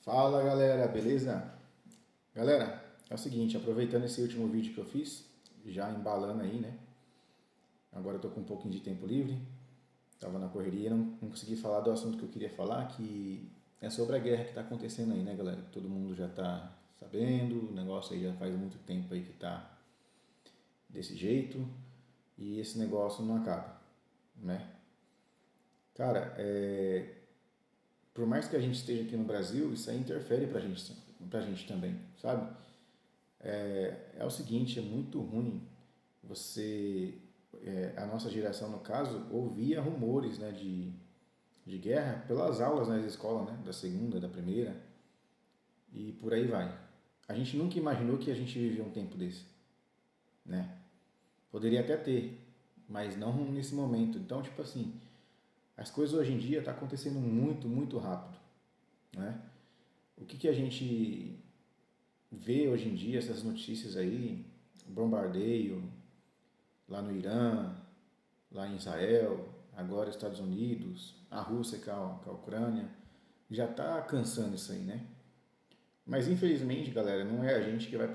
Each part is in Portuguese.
Fala galera, beleza? Galera, é o seguinte, aproveitando esse último vídeo que eu fiz, já embalando aí, né? Agora eu tô com um pouquinho de tempo livre, tava na correria, não consegui falar do assunto que eu queria falar, que é sobre a guerra que tá acontecendo aí, né, galera? Todo mundo já tá sabendo, o negócio aí já faz muito tempo aí que tá desse jeito e esse negócio não acaba, né? Cara, por mais que a gente esteja aqui no Brasil, isso aí interfere pra gente também, sabe? É o seguinte, é muito ruim você, a nossa geração no caso, ouvia rumores, né, de guerra pelas aulas na escola, né, da segunda, da primeira e por aí vai. A gente nunca imaginou que a gente vivia um tempo desse, né? Poderia até ter, mas não nesse momento. Então, tipo assim, as coisas hoje em dia estão acontecendo muito, muito rápido, né? O que a gente vê hoje em dia, essas notícias aí, bombardeio lá no Irã, lá em Israel, agora Estados Unidos, a Rússia com a Ucrânia, já está cansando isso aí, né? Mas infelizmente, galera, não é a gente que vai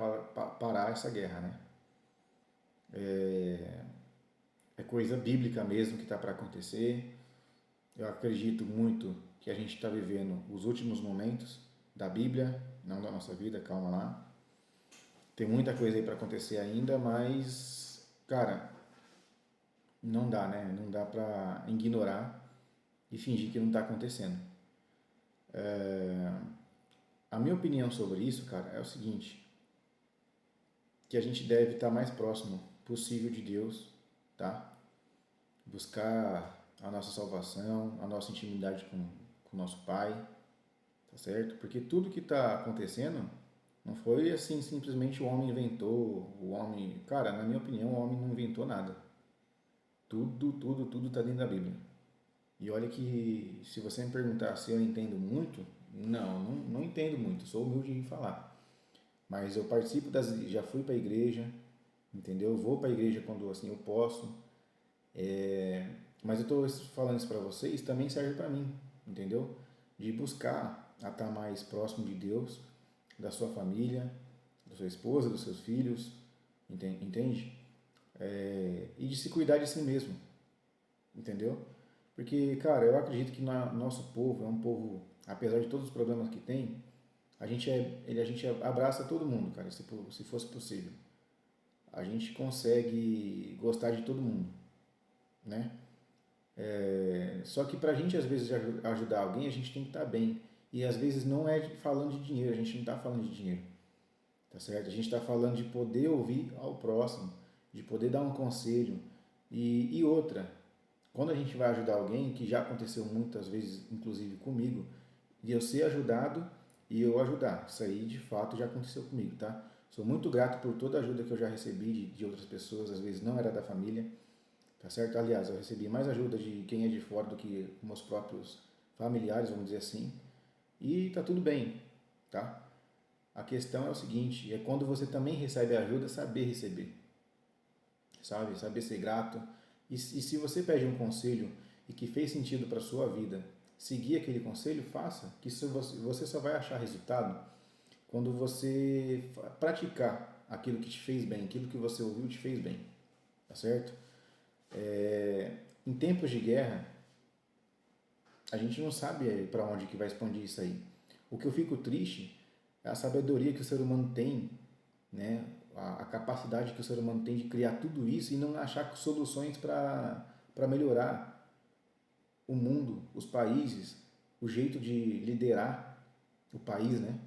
parar essa guerra, né? É coisa bíblica mesmo que está para acontecer. Eu acredito muito que a gente está vivendo os últimos momentos da Bíblia, não da nossa vida, calma lá. Tem muita coisa aí para acontecer ainda, mas, cara, não dá, né? Não dá para ignorar e fingir que não está acontecendo. A minha opinião sobre isso, cara, é o seguinte, que a gente deve estar mais próximo possível de Deus, tá? Buscar a nossa salvação, a nossa intimidade com o nosso Pai, tá certo? Porque tudo que está acontecendo não foi assim simplesmente o homem inventou, o homem... Cara, na minha opinião, o homem não inventou nada. Tudo está dentro da Bíblia. E olha que, se você me perguntar se eu entendo muito, não entendo muito, sou humilde em falar. Mas eu participo já fui para a igreja, entendeu? Eu vou para a igreja quando assim eu posso. Mas eu estou falando isso para vocês, também serve para mim, entendeu? De buscar a estar mais próximo de Deus, da sua família, da sua esposa, dos seus filhos, entende? E de se cuidar de si mesmo, entendeu? Porque, cara, eu acredito que nosso povo é um povo, apesar de todos os problemas que tem, a gente abraça todo mundo, cara, se fosse possível. A gente consegue gostar de todo mundo, né? Só que pra gente, às vezes, ajudar alguém, a gente tem que estar bem. E às vezes não é falando de dinheiro, a gente não está falando de dinheiro, tá certo? A gente está falando de poder ouvir ao próximo, de poder dar um conselho. E outra, quando a gente vai ajudar alguém, que já aconteceu muitas vezes, inclusive comigo, de eu ser ajudado e eu ajudar. Isso aí de fato já aconteceu comigo, tá? Sou muito grato por toda a ajuda que eu já recebi de outras pessoas, às vezes não era da família, tá certo? Aliás, eu recebi mais ajuda de quem é de fora do que meus próprios familiares, vamos dizer assim. E tá tudo bem, tá? A questão é o seguinte, é quando você também recebe ajuda, saber receber, sabe? Saber ser grato. E se você pede um conselho e que fez sentido para sua vida, seguir aquele conselho, faça, que isso você só vai achar resultado quando você praticar aquilo que te fez bem, aquilo que você ouviu te fez bem, tá certo? Em tempos de guerra, a gente não sabe para onde que vai expandir isso aí. O que eu fico triste é a sabedoria que o ser humano tem, né? A capacidade que o ser humano tem de criar tudo isso e não achar soluções para melhorar o mundo, os países, o jeito de liderar o país, né?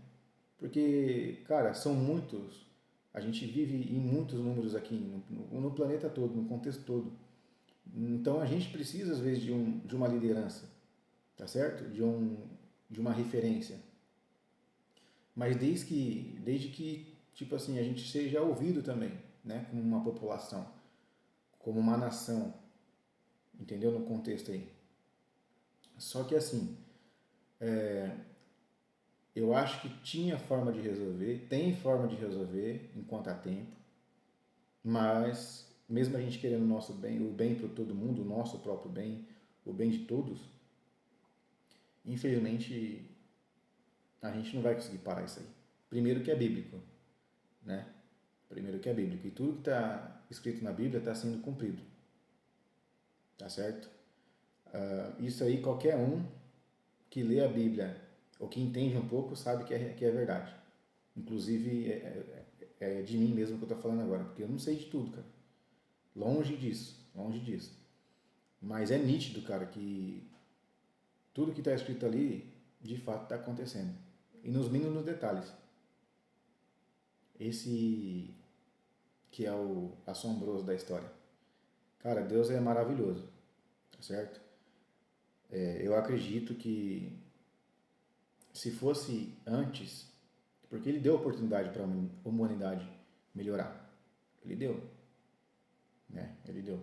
Porque, cara, são muitos, a gente vive em muitos números aqui no planeta todo, no contexto todo. Então a gente precisa, às vezes, de uma liderança, tá certo? De uma referência. Mas desde que, tipo assim, a gente seja ouvido também, né? Como uma população, como uma nação, entendeu? No contexto aí. Só que assim, eu acho que tinha forma de resolver, tem forma de resolver enquanto há tempo, mas mesmo a gente querendo o nosso bem, o bem para todo mundo, o nosso próprio bem, o bem de todos, infelizmente a gente não vai conseguir parar isso aí. Primeiro que é bíblico, né? Primeiro que é bíblico. E tudo que está escrito na Bíblia está sendo cumprido. Tá certo? Isso aí qualquer um que lê a Bíblia ou que entende um pouco sabe que é verdade. Inclusive é de mim mesmo que eu estou falando agora, porque eu não sei de tudo, cara. Longe disso, longe disso. Mas é nítido, cara, que tudo que está escrito ali, de fato, está acontecendo. E nos mínimos detalhes. Esse que é o assombroso da história. Cara, Deus é maravilhoso, tá certo? Eu acredito que se fosse antes, porque ele deu oportunidade para a humanidade melhorar. Ele deu, né? Ele deu.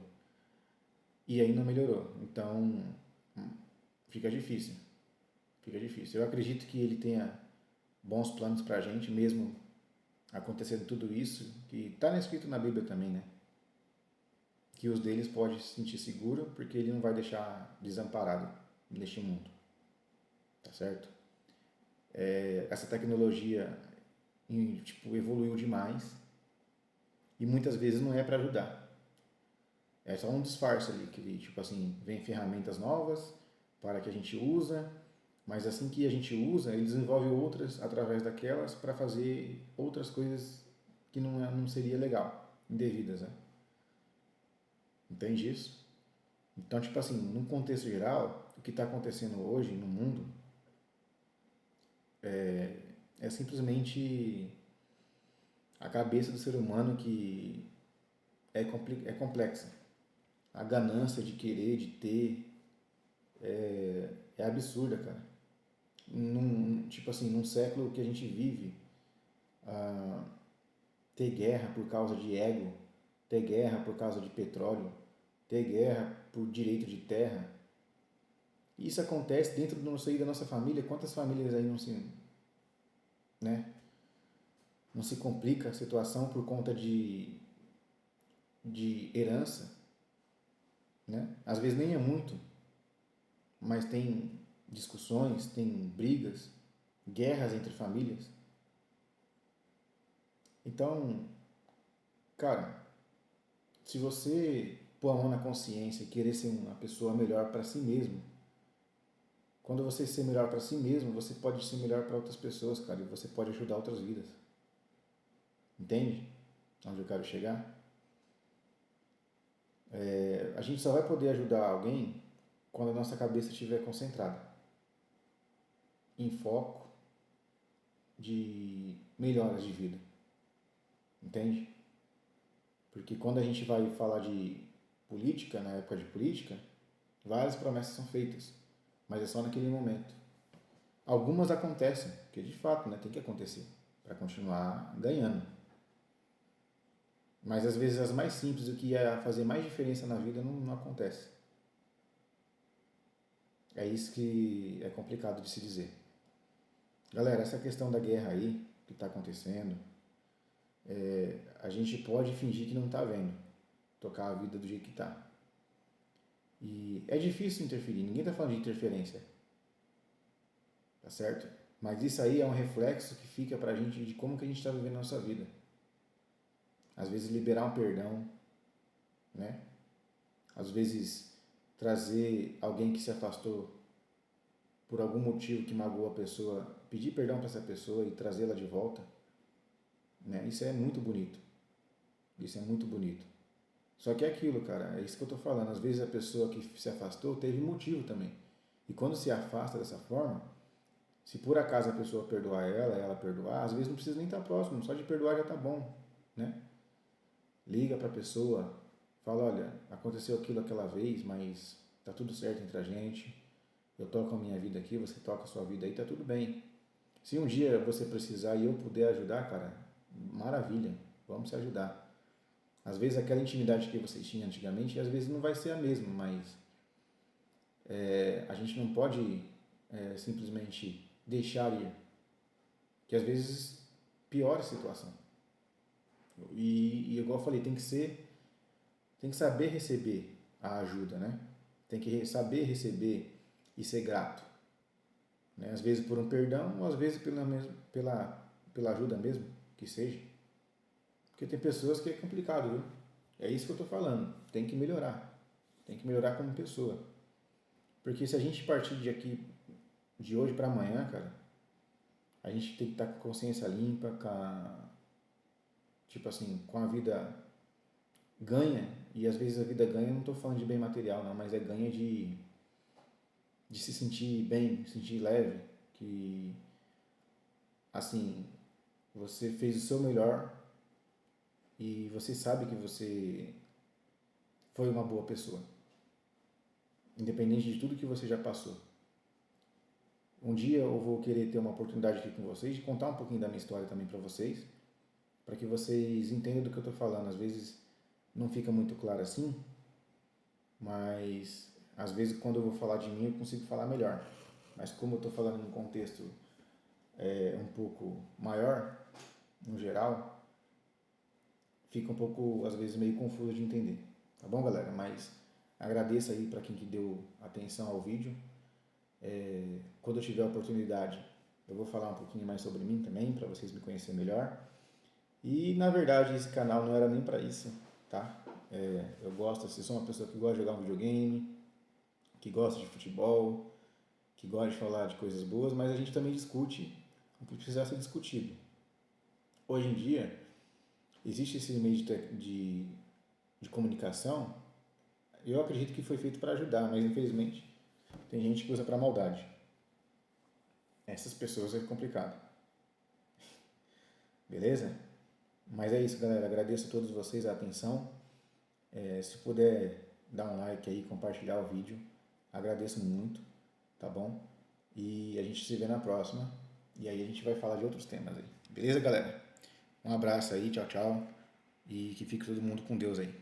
E aí não melhorou. Então, fica difícil. Fica difícil. Eu acredito que ele tenha bons planos para a gente, mesmo acontecendo tudo isso, que está escrito na Bíblia também, né? Que os deles podem se sentir seguro, porque ele não vai deixar desamparado neste mundo. Tá certo? Essa tecnologia tipo, evoluiu demais e muitas vezes não é para ajudar. É só um disfarce ali, que tipo assim, vem ferramentas novas para que a gente usa, mas assim que a gente usa, ele desenvolve outras através daquelas para fazer outras coisas que não seria legal, indevidas, né? Entende isso? Então, tipo assim, num contexto geral, o que está acontecendo hoje no mundo é simplesmente a cabeça do ser humano que é complexa. A ganância de querer, de ter, é absurda, cara. Tipo assim, num século que a gente vive, ter guerra por causa de ego, ter guerra por causa de petróleo, ter guerra por direito de terra. Isso acontece dentro do nosso aí da nossa família. Quantas famílias aí né, não se complica a situação por conta de herança, né? Às vezes nem é muito, mas tem discussões, tem brigas, guerras entre famílias. Então, cara, se você pôr a mão na consciência e querer ser uma pessoa melhor para si mesmo, quando você ser melhor para si mesmo, você pode ser melhor para outras pessoas, cara, e você pode ajudar outras vidas. Entende? Onde eu quero chegar? A gente só vai poder ajudar alguém quando a nossa cabeça estiver concentrada em foco de melhoras de vida. Entende? Porque quando a gente vai falar de política, na época de política, várias promessas são feitas, mas é só naquele momento. Algumas acontecem, porque de fato, né, tem que acontecer para continuar ganhando. Mas às vezes as mais simples, o que ia fazer mais diferença na vida não acontece. É isso que é complicado de se dizer. Galera, essa questão da guerra aí, que está acontecendo, a gente pode fingir que não está vendo, tocar a vida do jeito que está. E é difícil interferir, ninguém está falando de interferência, tá certo? Mas isso aí é um reflexo que fica pra gente de como que a gente está vivendo a nossa vida. Às vezes liberar um perdão, né? Às vezes trazer alguém que se afastou por algum motivo que magoou a pessoa, pedir perdão para essa pessoa e trazê-la de volta, né? Isso é muito bonito. Isso é muito bonito. Só que é aquilo, cara, é isso que eu tô falando. Às vezes a pessoa que se afastou teve motivo também. E quando se afasta dessa forma, se por acaso a pessoa perdoar ela perdoar, às vezes não precisa nem estar próximo, só de perdoar já tá bom, né? Liga para a pessoa, fala, olha, aconteceu aquilo aquela vez, mas tá tudo certo entre a gente. Eu toco a minha vida aqui, você toca a sua vida aí, tá tudo bem. Se um dia você precisar e eu puder ajudar, cara, maravilha, vamos se ajudar. Às vezes aquela intimidade que vocês tinham antigamente, às vezes não vai ser a mesma, mas a gente não pode simplesmente deixar ir, que às vezes piora a situação. E igual eu falei, tem que saber receber a ajuda, né? Tem que saber receber e ser grato. né? Às vezes por um perdão, ou às vezes pela ajuda mesmo, que seja. Porque tem pessoas que é complicado, viu? É isso que eu tô falando. Tem que melhorar. Tem que melhorar como pessoa. Porque se a gente partir de aqui, de hoje para amanhã, cara, a gente tem que estar com a consciência limpa, tipo assim, com a vida ganha, e às vezes a vida ganha, não estou falando de bem material não, mas é ganha de se sentir bem, se sentir leve, que assim, você fez o seu melhor e você sabe que você foi uma boa pessoa, independente de tudo que você já passou. Um dia eu vou querer ter uma oportunidade aqui com vocês de contar um pouquinho da minha história também para que vocês entendam do que eu estou falando. Às vezes não fica muito claro assim, mas às vezes quando eu vou falar de mim eu consigo falar melhor. Mas como eu estou falando num contexto um pouco maior, no geral, fica um pouco, às vezes, meio confuso de entender. Tá bom, galera? Mas agradeço aí para quem que deu atenção ao vídeo. Quando eu tiver a oportunidade, eu vou falar um pouquinho mais sobre mim também, para vocês me conhecerem melhor. E, na verdade, esse canal não era nem para isso, tá? Eu gosto, se sou uma pessoa que gosta de jogar um videogame, que gosta de futebol, que gosta de falar de coisas boas, mas a gente também discute o que precisa ser discutido. Hoje em dia, existe esse meio de comunicação, eu acredito que foi feito para ajudar, mas infelizmente tem gente que usa para maldade. Essas pessoas é complicado. Beleza? Mas é isso, galera. Agradeço a todos vocês a atenção. Se puder dar um like aí, compartilhar o vídeo, agradeço muito, tá bom? E a gente se vê na próxima. E aí a gente vai falar de outros temas aí. Beleza, galera? Um abraço aí, tchau, tchau. E que fique todo mundo com Deus aí.